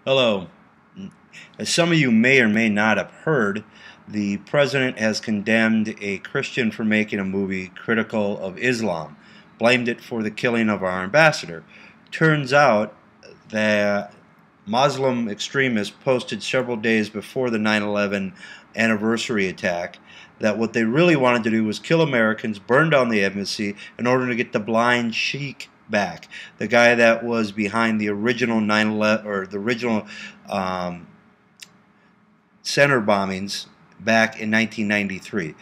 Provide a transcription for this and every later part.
Hello. As some of you may or may not have heard, the president has condemned a Christian for making a movie critical of Islam, blamed it for the killing of our ambassador. Turns out that Muslim extremists posted several days before the 9/11 anniversary attack that what they really wanted to do was kill Americans, burn down the embassy in order to get the blind sheik back, the guy that was behind the original 9/11 or the original center bombings back in 1993.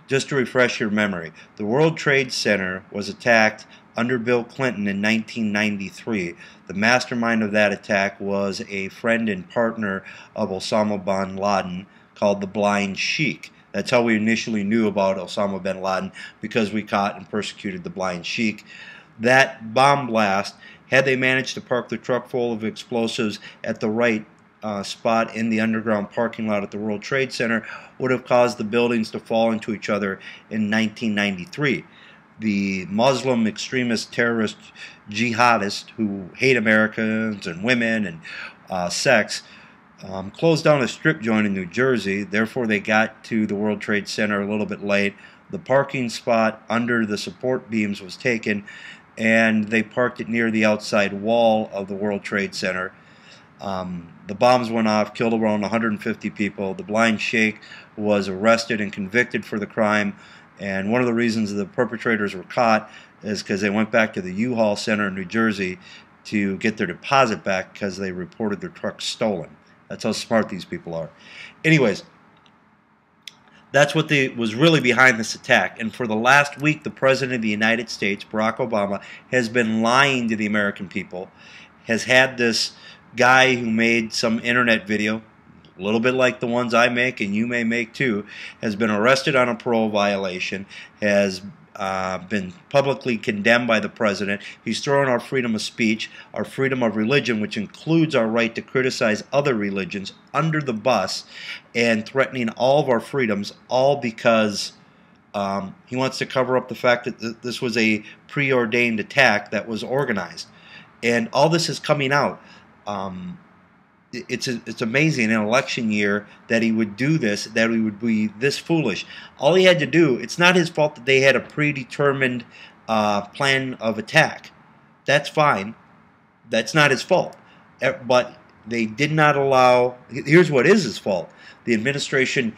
Just to refresh your memory, the World Trade Center was attacked under Bill Clinton in 1993. The mastermind of that attack was a friend and partner of Osama bin Laden called the Blind Sheik. That's how we initially knew about Osama bin Laden, because we caught and persecuted the Blind Sheik. That bomb blast, had they managed to park the truck full of explosives at the right spot in the underground parking lot at the World Trade Center, would have caused the buildings to fall into each other in 1993. The Muslim extremist terrorist jihadists who hate Americans and women and sex closed down a strip joint in New Jersey. Therefore, they got to the World Trade Center a little bit late. The parking spot under the support beams was taken, and they parked it near the outside wall of the World Trade Center. The bombs went off, killed around 150 people. The Blind Sheikh was arrested and convicted for the crime, and one of the reasons the perpetrators were caught is because they went back to the U-Haul Center in New Jersey to get their deposit back because they reported their truck stolen. That's how smart these people are. Anyways, that's what was really behind this attack. And for the last week, the President of the United States, Barack Obama, has been lying to the American people, has had this guy who made some internet video, a little bit like the ones I make and you may make too, has been arrested on a parole violation, has been publicly condemned by the president. He's throwing our freedom of speech, our freedom of religion, which includes our right to criticize other religions, under the bus, and threatening all of our freedoms, all because he wants to cover up the fact that this was a preordained attack that was organized. And all this is coming out. It's amazing in an election year that he would do this, that he would be this foolish. All he had to do, it's not his fault that they had a predetermined plan of attack. That's fine. That's not his fault. But they did not allow, here's what is his fault. The administration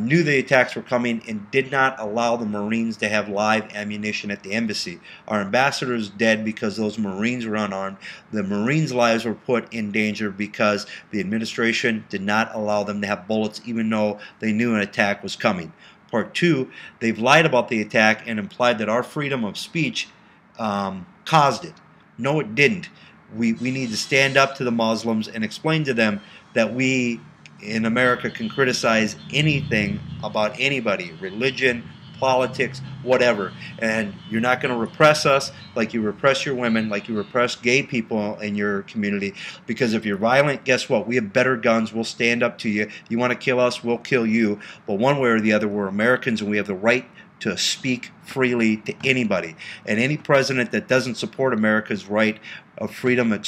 knew the attacks were coming and did not allow the Marines to have live ammunition at the embassy. Our ambassador is dead because those Marines were unarmed. The Marines' lives were put in danger because the administration did not allow them to have bullets, even though they knew an attack was coming. Part two, they've lied about the attack and implied that our freedom of speech caused it. No, it didn't. We need to stand up to the Muslims and explain to them that we in America can criticize anything about anybody, religion, politics, whatever, and you're not going to repress us like you repress your women, like you repress gay people in your community, because if you're violent, guess what? We have better guns. We'll stand up to you. You want to kill us, we'll kill you, but one way or the other, we're Americans and we have the right to speak freely to anybody. And any president that doesn't support America's right of freedom of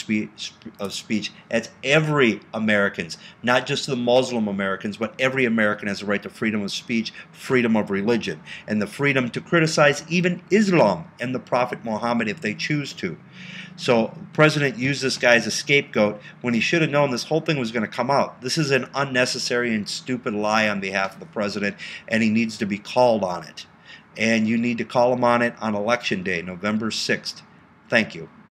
speech, that's every Americans, not just the Muslim Americans, but every American has the right to freedom of speech, freedom of religion, and the freedom to criticize even Islam and the Prophet Muhammad if they choose to. So the president used this guy as a scapegoat when he should have known this whole thing was going to come out. This is an unnecessary and stupid lie on behalf of the president, and he needs to be called on it. And you need to call him on it on Election Day, November 6th. Thank you.